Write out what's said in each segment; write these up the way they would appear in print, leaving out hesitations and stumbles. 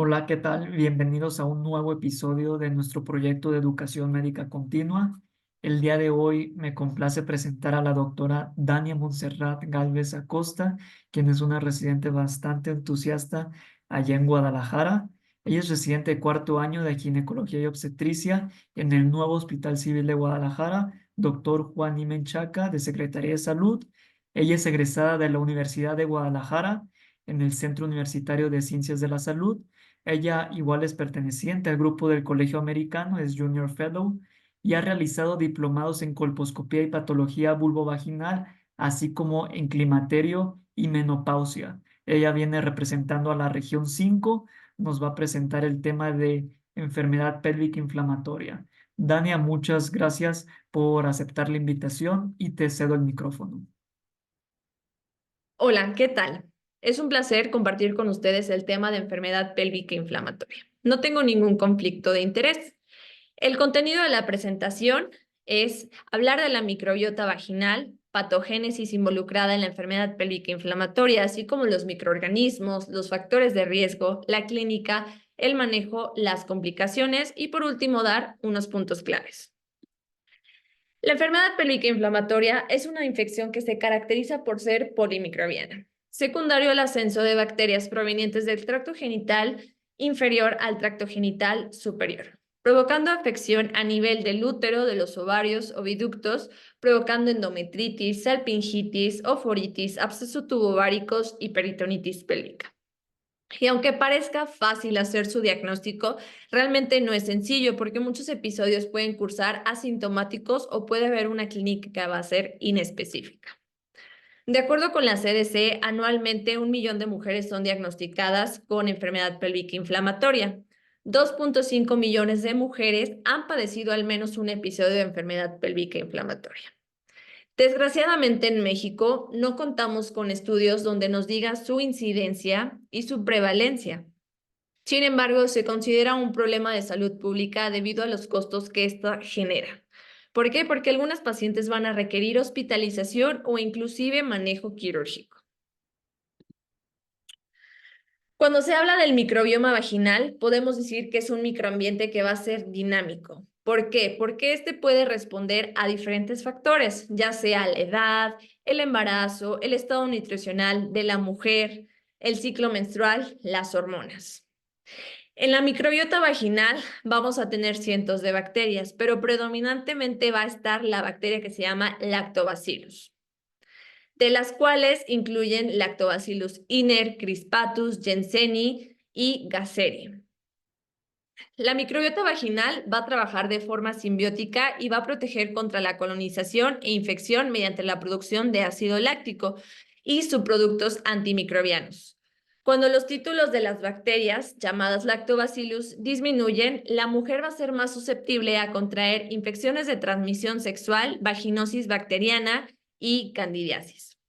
Hola, ¿qué tal? Bienvenidos a un nuevo episodio de nuestro proyecto de educación médica continua. El día de hoy me complace presentar a la doctora Dania Montserrat Gálvez Acosta, quien es una residente bastante entusiasta allá en Guadalajara. Ella es residente de cuarto año de ginecología y obstetricia en el nuevo Hospital Civil de Guadalajara, doctor Juan I. Menchaca, de Secretaría de Salud. Ella es egresada de la Universidad de Guadalajara en el Centro Universitario de Ciencias de la Salud. Ella igual es perteneciente al grupo del Colegio Americano, es Junior Fellow y ha realizado diplomados en colposcopía y patología vulvovaginal, así como en climaterio y menopausia. Ella viene representando a la región 5, nos va a presentar el tema de enfermedad pélvica inflamatoria. Dania, muchas gracias por aceptar la invitación y te cedo el micrófono. Hola, ¿qué tal? Es un placer compartir con ustedes el tema de enfermedad pélvica inflamatoria. No tengo ningún conflicto de interés. El contenido de la presentación es hablar de la microbiota vaginal, patogénesis involucrada en la enfermedad pélvica inflamatoria, así como los microorganismos, los factores de riesgo, la clínica, el manejo, las complicaciones y por último dar unos puntos claves. La enfermedad pélvica inflamatoria es una infección que se caracteriza por ser polimicrobiana, secundario al ascenso de bacterias provenientes del tracto genital inferior al tracto genital superior, provocando afección a nivel del útero, de los ovarios, oviductos, provocando endometritis, salpingitis, oforitis, absceso tubováricos y peritonitis pélvica. Y aunque parezca fácil hacer su diagnóstico, realmente no es sencillo porque muchos episodios pueden cursar asintomáticos o puede haber una clínica que va a ser inespecífica. De acuerdo con la CDC, anualmente 1 millón de mujeres son diagnosticadas con enfermedad pélvica inflamatoria. 2.5 millones de mujeres han padecido al menos un episodio de enfermedad pélvica inflamatoria. Desgraciadamente en México no contamos con estudios donde nos diga su incidencia y su prevalencia. Sin embargo, se considera un problema de salud pública debido a los costos que esta genera. ¿Por qué? Porque algunas pacientes van a requerir hospitalización o inclusive manejo quirúrgico. Cuando se habla del microbioma vaginal, podemos decir que es un microambiente que va a ser dinámico. ¿Por qué? Porque este puede responder a diferentes factores, ya sea la edad, el embarazo, el estado nutricional de la mujer, el ciclo menstrual, las hormonas. En la microbiota vaginal vamos a tener cientos de bacterias, pero predominantemente va a estar la bacteria que se llama Lactobacillus, de las cuales incluyen Lactobacillus inner, Crispatus, Jenseni y Gasseri. La microbiota vaginal va a trabajar de forma simbiótica y va a proteger contra la colonización e infección mediante la producción de ácido láctico y subproductos antimicrobianos. Cuando los títulos de las bacterias, llamadas lactobacillus, disminuyen, la mujer va a ser más susceptible a contraer infecciones de transmisión sexual, vaginosis bacteriana y candidiasis.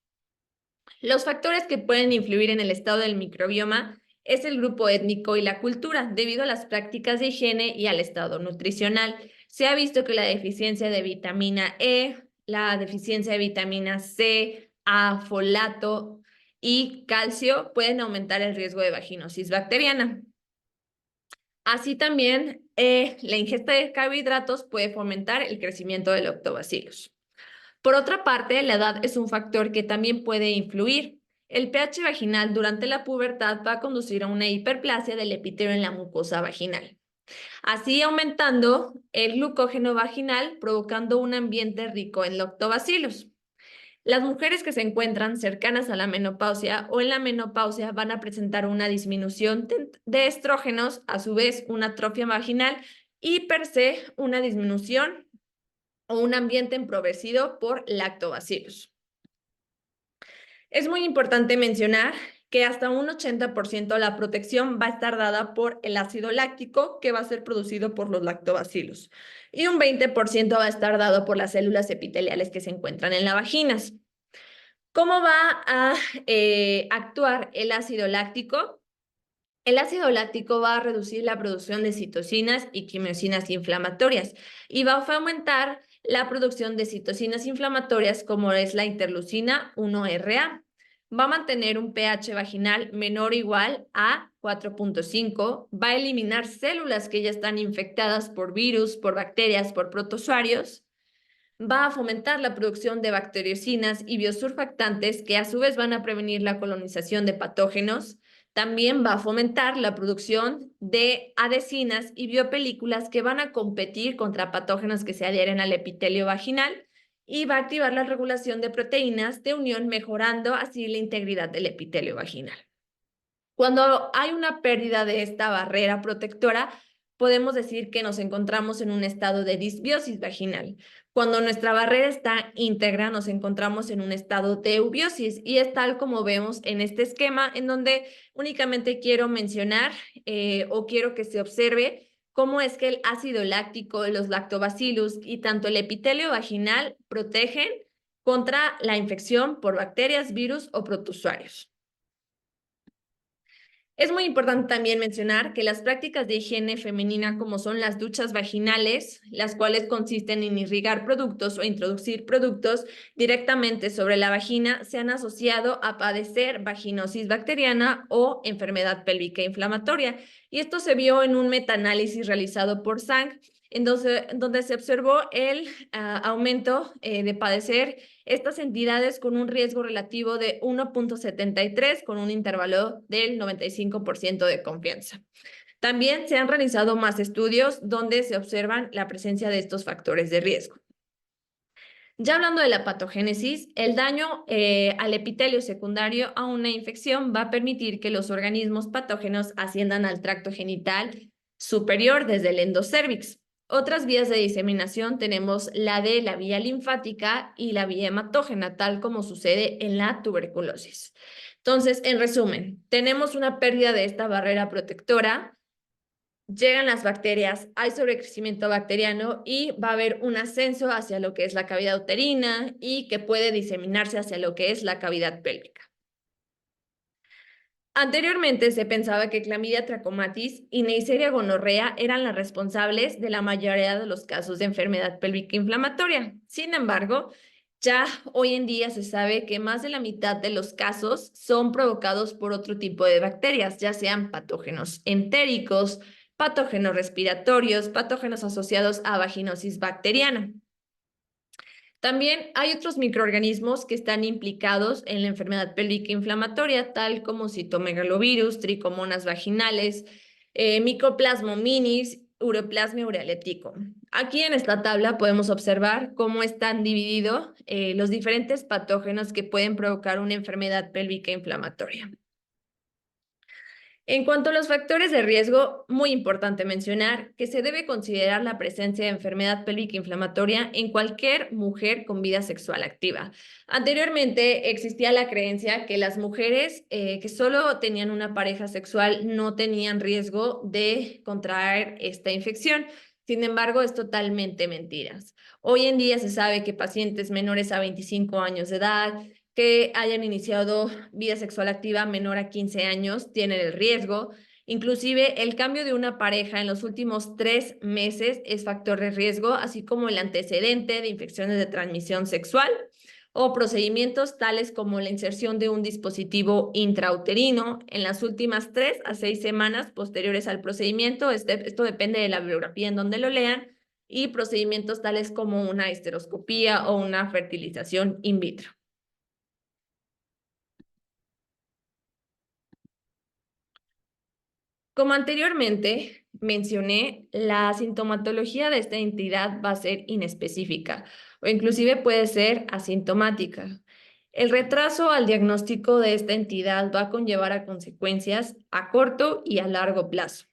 Los factores que pueden influir en el estado del microbioma es el grupo étnico y la cultura, debido a las prácticas de higiene y al estado nutricional. Se ha visto que la deficiencia de vitamina E, la deficiencia de vitamina C, A, folato y calcio pueden aumentar el riesgo de vaginosis bacteriana. Así también, la ingesta de carbohidratos puede fomentar el crecimiento de lactobacillus. Por otra parte, la edad es un factor que también puede influir. El pH vaginal durante la pubertad va a conducir a una hiperplasia del epitelio en la mucosa vaginal, así aumentando el glucógeno vaginal, provocando un ambiente rico en lactobacillus. Las mujeres que se encuentran cercanas a la menopausia o en la menopausia van a presentar una disminución de estrógenos, a su vez una atrofia vaginal y per se una disminución o un ambiente empobrecido por lactobacillus. Es muy importante mencionar que hasta un 80% de la protección va a estar dada por el ácido láctico que va a ser producido por los lactobacillus y un 20% va a estar dado por las células epiteliales que se encuentran en las vaginas. ¿Cómo va a actuar el ácido láctico? El ácido láctico va a reducir la producción de citocinas y quimiosinas inflamatorias y va a aumentar la producción de citocinas inflamatorias como es la interleucina 1RA. Va a mantener un pH vaginal menor o igual a 4.5 va a eliminar células que ya están infectadas por virus, por bacterias, por protozoarios. Va a fomentar la producción de bacteriocinas y biosurfactantes que a su vez van a prevenir la colonización de patógenos. También va a fomentar la producción de adhesinas y biopelículas que van a competir contra patógenos que se adhieren al epitelio vaginal y va a activar la regulación de proteínas de unión, mejorando así la integridad del epitelio vaginal. Cuando hay una pérdida de esta barrera protectora, podemos decir que nos encontramos en un estado de disbiosis vaginal. Cuando nuestra barrera está íntegra, nos encontramos en un estado de eubiosis y es tal como vemos en este esquema, en donde únicamente quiero mencionar o quiero que se observe cómo es que el ácido láctico, los lactobacillus y tanto el epitelio vaginal protegen contra la infección por bacterias, virus o protozoarios. Es muy importante también mencionar que las prácticas de higiene femenina, como son las duchas vaginales, las cuales consisten en irrigar productos o introducir productos directamente sobre la vagina, se han asociado a padecer vaginosis bacteriana o enfermedad pélvica inflamatoria. Y esto se vio en un metaanálisis realizado por Sang, donde se observó el aumento de padecer estas entidades con un riesgo relativo de 1.73 con un intervalo del 95% de confianza. También se han realizado más estudios donde se observan la presencia de estos factores de riesgo. Ya hablando de la patogénesis, el daño al epitelio secundario a una infección va a permitir que los organismos patógenos asciendan al tracto genital superior desde el endocérvix. Otras vías de diseminación tenemos la de la vía linfática y la vía hematógena, tal como sucede en la tuberculosis. Entonces, en resumen, tenemos una pérdida de esta barrera protectora, llegan las bacterias, hay sobrecrecimiento bacteriano y va a haber un ascenso hacia lo que es la cavidad uterina y que puede diseminarse hacia lo que es la cavidad pélvica. Anteriormente se pensaba que Clamidia trachomatis y Neisseria gonorrea eran las responsables de la mayoría de los casos de enfermedad pélvica inflamatoria. Sin embargo, ya hoy en día se sabe que más de la mitad de los casos son provocados por otro tipo de bacterias, ya sean patógenos entéricos, patógenos respiratorios, patógenos asociados a vaginosis bacteriana. También hay otros microorganismos que están implicados en la enfermedad pélvica inflamatoria, tal como citomegalovirus, tricomonas vaginales, Mycoplasmominis, Uroplasma urealético. Aquí en esta tabla podemos observar cómo están divididos los diferentes patógenos que pueden provocar una enfermedad pélvica inflamatoria. En cuanto a los factores de riesgo, muy importante mencionar que se debe considerar la presencia de enfermedad pélvica inflamatoria en cualquier mujer con vida sexual activa. Anteriormente existía la creencia que las mujeres que solo tenían una pareja sexual no tenían riesgo de contraer esta infección. Sin embargo, es totalmente mentiras. Hoy en día se sabe que pacientes menores a 25 años de edad, que hayan iniciado vida sexual activa menor a 15 años tienen el riesgo. Inclusive el cambio de una pareja en los últimos 3 meses es factor de riesgo, así como el antecedente de infecciones de transmisión sexual o procedimientos tales como la inserción de un dispositivo intrauterino en las últimas 3 a 6 semanas posteriores al procedimiento. Esto depende de la bibliografía en donde lo lean, y procedimientos tales como una histeroscopía o una fertilización in vitro. Como anteriormente mencioné, la sintomatología de esta entidad va a ser inespecífica o inclusive puede ser asintomática. El retraso al diagnóstico de esta entidad va a conllevar a consecuencias a corto y a largo plazo.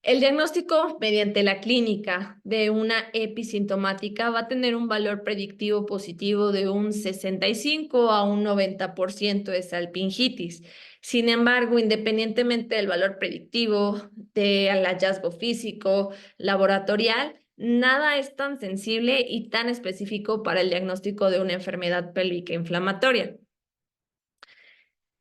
El diagnóstico mediante la clínica de una episintomática va a tener un valor predictivo positivo de un 65 a un 90% de salpingitis. Sin embargo, independientemente del valor predictivo, del hallazgo físico, laboratorial, nada es tan sensible y tan específico para el diagnóstico de una enfermedad pélvica inflamatoria.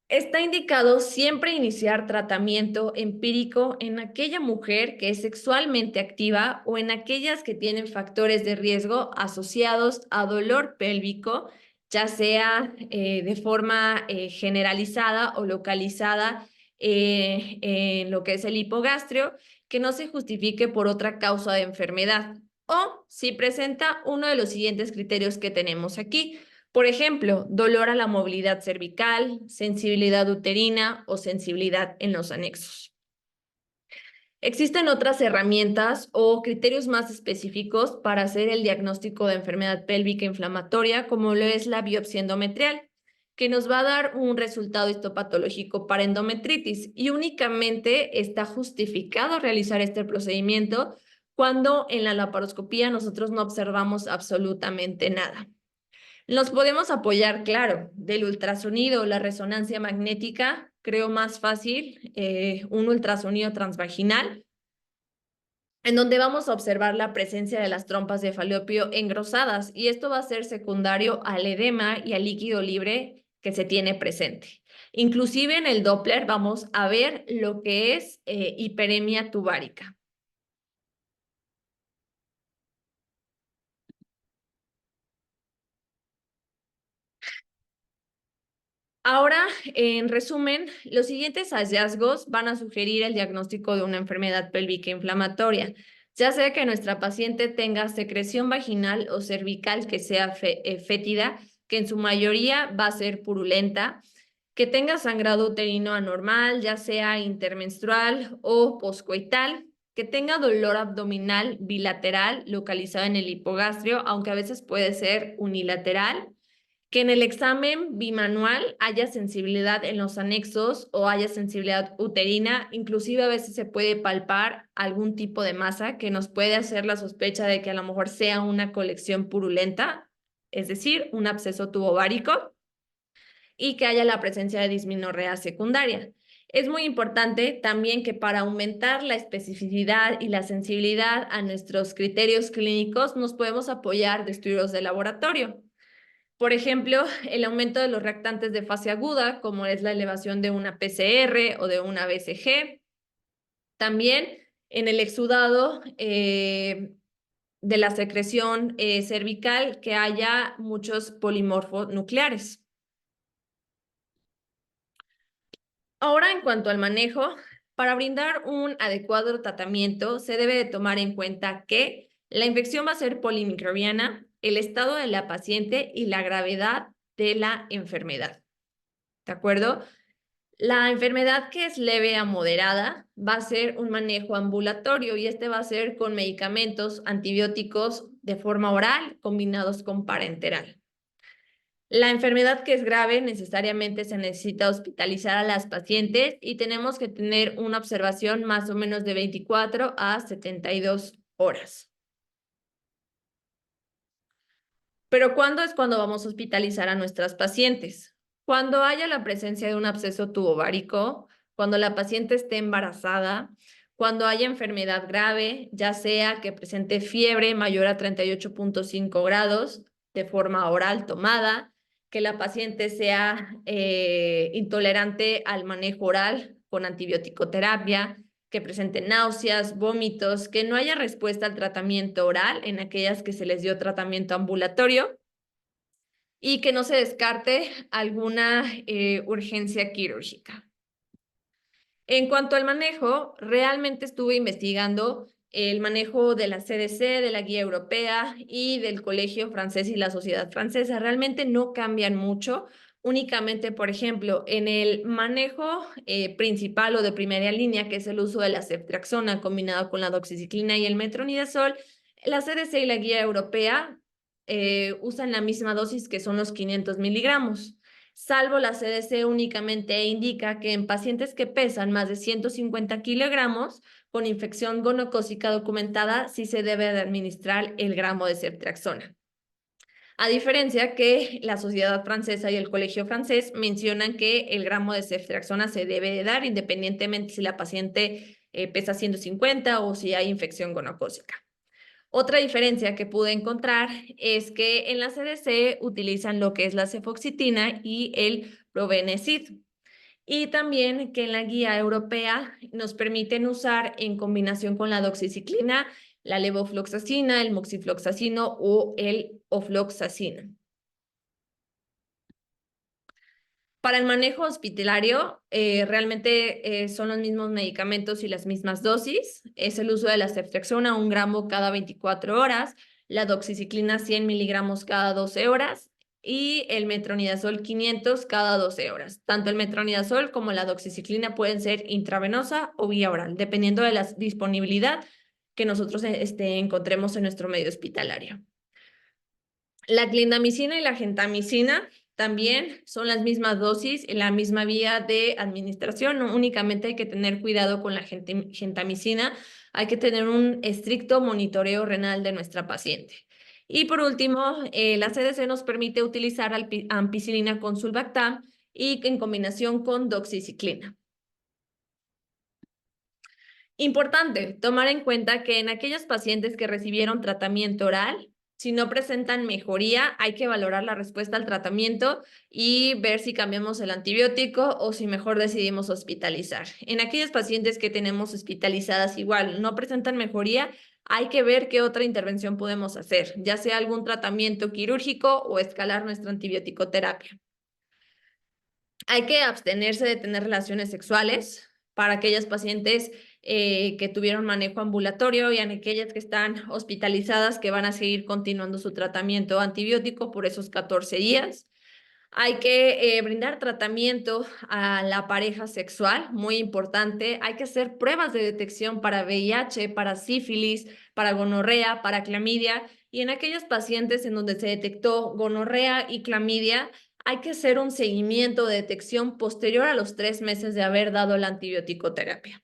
Está indicado siempre iniciar tratamiento empírico en aquella mujer que es sexualmente activa o en aquellas que tienen factores de riesgo asociados a dolor pélvico, ya sea de forma generalizada o localizada en lo que es el hipogastrio, que no se justifique por otra causa de enfermedad o si presenta uno de los siguientes criterios que tenemos aquí. Por ejemplo, dolor a la movilidad cervical, sensibilidad uterina o sensibilidad en los anexos. Existen otras herramientas o criterios más específicos para hacer el diagnóstico de enfermedad pélvica inflamatoria, como lo es la biopsia endometrial, que nos va a dar un resultado histopatológico para endometritis y únicamente está justificado realizar este procedimiento cuando en la laparoscopía nosotros no observamos absolutamente nada. Nos podemos apoyar, claro, del ultrasonido o la resonancia magnética. Creo más fácil un ultrasonido transvaginal, en donde vamos a observar la presencia de las trompas de falopio engrosadas, y esto va a ser secundario al edema y al líquido libre que se tiene presente. Inclusive en el Doppler vamos a ver lo que es hiperemia tubárica. Ahora, en resumen, los siguientes hallazgos van a sugerir el diagnóstico de una enfermedad pélvica inflamatoria, ya sea que nuestra paciente tenga secreción vaginal o cervical que sea fétida, que en su mayoría va a ser purulenta, que tenga sangrado uterino anormal, ya sea intermenstrual o poscoital, que tenga dolor abdominal bilateral localizado en el hipogastrio, aunque a veces puede ser unilateral, que en el examen bimanual haya sensibilidad en los anexos o haya sensibilidad uterina, inclusive a veces se puede palpar algún tipo de masa que nos puede hacer la sospecha de que a lo mejor sea una colección purulenta, es decir, un absceso tubovárico, y que haya la presencia de dismenorrea secundaria. Es muy importante también que para aumentar la especificidad y la sensibilidad a nuestros criterios clínicos nos podemos apoyar de estudios de laboratorio. Por ejemplo, el aumento de los reactantes de fase aguda, como es la elevación de una PCR o de una BCG. También en el exudado de la secreción cervical, que haya muchos polimorfos nucleares. Ahora, en cuanto al manejo, para brindar un adecuado tratamiento, se debe de tomar en cuenta que la infección va a ser polimicrobiana, el estado de la paciente y la gravedad de la enfermedad. ¿De acuerdo? La enfermedad que es leve a moderada va a ser un manejo ambulatorio y este va a ser con medicamentos antibióticos de forma oral combinados con parenteral. La enfermedad que es grave necesariamente se necesita hospitalizar a las pacientes y tenemos que tener una observación más o menos de 24 a 72 horas. Pero ¿cuándo es cuando vamos a hospitalizar a nuestras pacientes? Cuando haya la presencia de un absceso tubovárico, cuando la paciente esté embarazada, cuando haya enfermedad grave, ya sea que presente fiebre mayor a 38.5 grados de forma oral tomada, que la paciente sea intolerante al manejo oral con antibiótico-terapia, que presenten náuseas, vómitos, que no haya respuesta al tratamiento oral en aquellas que se les dio tratamiento ambulatorio y que no se descarte alguna urgencia quirúrgica. En cuanto al manejo, realmente estuve investigando el manejo de la CDC, de la Guía Europea y del Colegio Francés y la Sociedad Francesa. Realmente no cambian mucho. Únicamente, por ejemplo, en el manejo principal o de primera línea, que es el uso de la ceftriaxona combinado con la doxiciclina y el metronidazol, la CDC y la Guía Europea usan la misma dosis, que son los 500 miligramos. Salvo la CDC únicamente indica que en pacientes que pesan más de 150 kilogramos con infección gonocócica documentada sí se debe de administrar el gramo de ceftriaxona. A diferencia que la Sociedad Francesa y el Colegio Francés mencionan que el gramo de ceftriaxona se debe de dar independientemente si la paciente pesa 150 o si hay infección gonocócica. Otra diferencia que pude encontrar es que en la CDC utilizan lo que es la cefoxitina y el probenecid. Y también que en la guía europea nos permiten usar en combinación con la doxiciclina, la levofloxacina, el moxifloxacino o el ofloxacino. Para el manejo hospitalario, realmente son los mismos medicamentos y las mismas dosis. Es el uso de la ceftriaxona 1 gramo cada 24 horas, la doxiciclina 100 miligramos cada 12 horas y el metronidazol 500 cada 12 horas. Tanto el metronidazol como la doxiciclina pueden ser intravenosa o vía oral, dependiendo de la disponibilidad que nosotros encontremos en nuestro medio hospitalario. La clindamicina y la gentamicina también son las mismas dosis y la misma vía de administración. No, únicamente hay que tener cuidado con la gentamicina. Hay que tener un estricto monitoreo renal de nuestra paciente. Y por último, la CDC nos permite utilizar ampicilina con sulbactam y en combinación con doxiciclina. Importante tomar en cuenta que en aquellos pacientes que recibieron tratamiento oral, si no presentan mejoría, hay que valorar la respuesta al tratamiento y ver si cambiamos el antibiótico o si mejor decidimos hospitalizar. En aquellos pacientes que tenemos hospitalizadas igual, no presentan mejoría, hay que ver qué otra intervención podemos hacer, ya sea algún tratamiento quirúrgico o escalar nuestra antibiótico-terapia. Hay que abstenerse de tener relaciones sexuales para aquellas pacientes que tuvieron manejo ambulatorio y en aquellas que están hospitalizadas que van a seguir continuando su tratamiento antibiótico por esos 14 días. Hay que brindar tratamiento a la pareja sexual, muy importante. Hay que hacer pruebas de detección para VIH, para sífilis, para gonorrea, para clamidia. Y en aquellos pacientes en donde se detectó gonorrea y clamidia, hay que hacer un seguimiento de detección posterior a los 3 meses de haber dado la antibioticoterapia.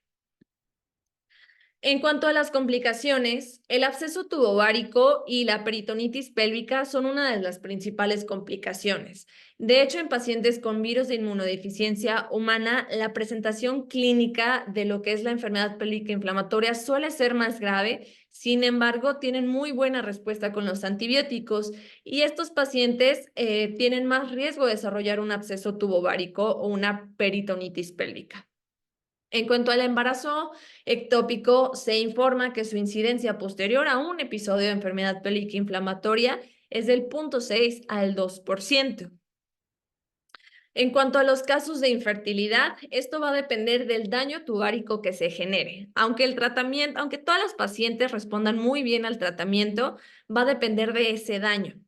En cuanto a las complicaciones, el absceso tubovárico y la peritonitis pélvica son una de las principales complicaciones. De hecho, en pacientes con virus de inmunodeficiencia humana, la presentación clínica de lo que es la enfermedad pélvica inflamatoria suele ser más grave. Sin embargo, tienen muy buena respuesta con los antibióticos y estos pacientes tienen más riesgo de desarrollar un absceso tubovárico o una peritonitis pélvica. En cuanto al embarazo ectópico, se informa que su incidencia posterior a un episodio de enfermedad pélvica inflamatoria es del 0,6 al 2%. En cuanto a los casos de infertilidad, esto va a depender del daño tubárico que se genere. Aunque todas las pacientes respondan muy bien al tratamiento, va a depender de ese daño,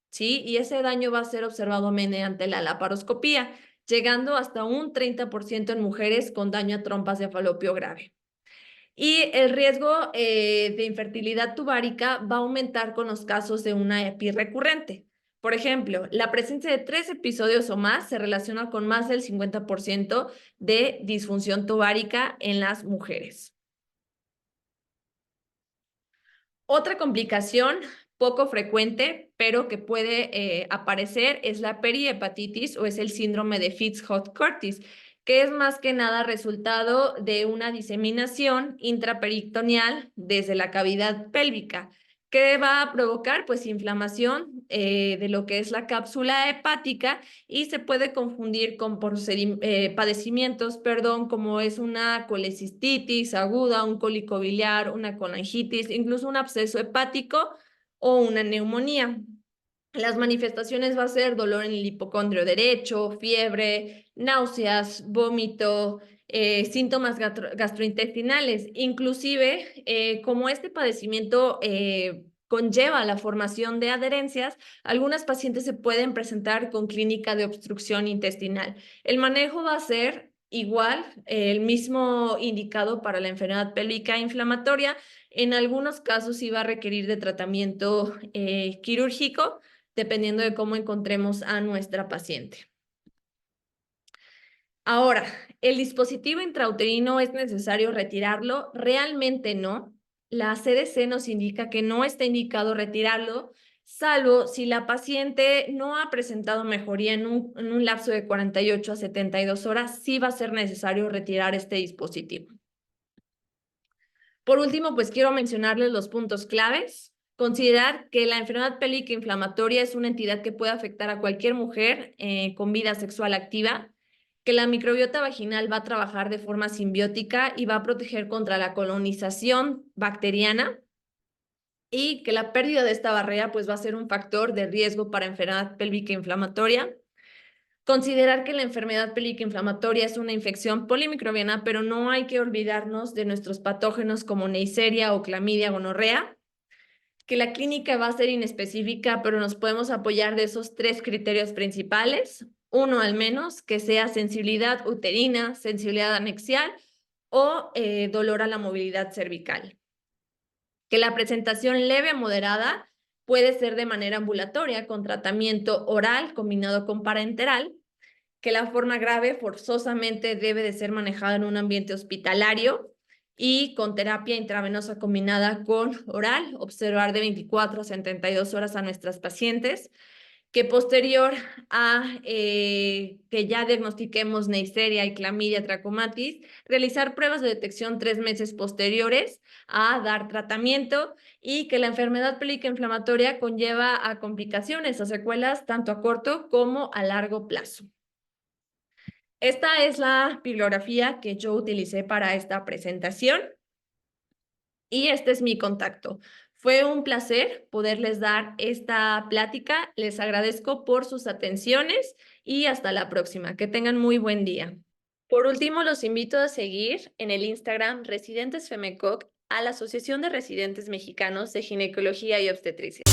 ¿sí? Y ese daño va a ser observado mediante la laparoscopía, llegando hasta un 30% en mujeres con daño a trompas de falopio grave. Y el riesgo de infertilidad tubárica va a aumentar con los casos de una EPI recurrente. Por ejemplo, la presencia de 3 episodios o más se relaciona con más del 50% de disfunción tubárica en las mujeres. Otra complicación poco frecuente, pero que puede aparecer es la perihepatitis o es el síndrome de Fitz-Hugh-Curtis, que es más que nada resultado de una diseminación intraperitoneal desde la cavidad pélvica, que va a provocar pues inflamación de lo que es la cápsula hepática y se puede confundir con padecimientos, como es una colecistitis aguda, un cólico biliar, una colangitis, incluso un absceso hepático o una neumonía. Las manifestaciones va a ser dolor en el hipocondrio derecho, fiebre, náuseas, vómito, síntomas gastrointestinales. Inclusive, como este padecimiento conlleva la formación de adherencias, algunas pacientes se pueden presentar con clínica de obstrucción intestinal. El manejo va a ser igual, el mismo indicado para la enfermedad pélvica inflamatoria. En algunos casos sí va a requerir de tratamiento quirúrgico, dependiendo de cómo encontremos a nuestra paciente. Ahora, ¿el dispositivo intrauterino es necesario retirarlo? Realmente no. La CDC nos indica que no está indicado retirarlo, salvo si la paciente no ha presentado mejoría en un lapso de 48 a 72 horas, sí va a ser necesario retirar este dispositivo. Por último, pues quiero mencionarles los puntos claves. Considerar que la enfermedad pélvica inflamatoria es una entidad que puede afectar a cualquier mujer con vida sexual activa, que la microbiota vaginal va a trabajar de forma simbiótica y va a proteger contra la colonización bacteriana y que la pérdida de esta barrera pues va a ser un factor de riesgo para enfermedad pélvica inflamatoria. Considerar que la enfermedad pelvico-inflamatoria es una infección polimicrobiana, pero no hay que olvidarnos de nuestros patógenos como Neisseria o Clamidia gonorrea, que la clínica va a ser inespecífica, pero nos podemos apoyar de esos 3 criterios principales. Uno al menos, que sea sensibilidad uterina, sensibilidad anexial o dolor a la movilidad cervical. Que la presentación leve a moderada puede ser de manera ambulatoria con tratamiento oral combinado con parenteral, que la forma grave forzosamente debe de ser manejada en un ambiente hospitalario y con terapia intravenosa combinada con oral, observar de 24 a 72 horas a nuestras pacientes, que posterior a que ya diagnostiquemos Neisseria y Clamidia trachomatis, realizar pruebas de detección 3 meses posteriores a dar tratamiento, y que la enfermedad pelvico-inflamatoria conlleva a complicaciones o secuelas tanto a corto como a largo plazo. Esta es la bibliografía que yo utilicé para esta presentación y este es mi contacto. Fue un placer poderles dar esta plática. Les agradezco por sus atenciones y hasta la próxima. Que tengan muy buen día. Por último, los invito a seguir en el Instagram Residentes Femecoc a la Asociación de Residentes Mexicanos de Ginecología y Obstetricia.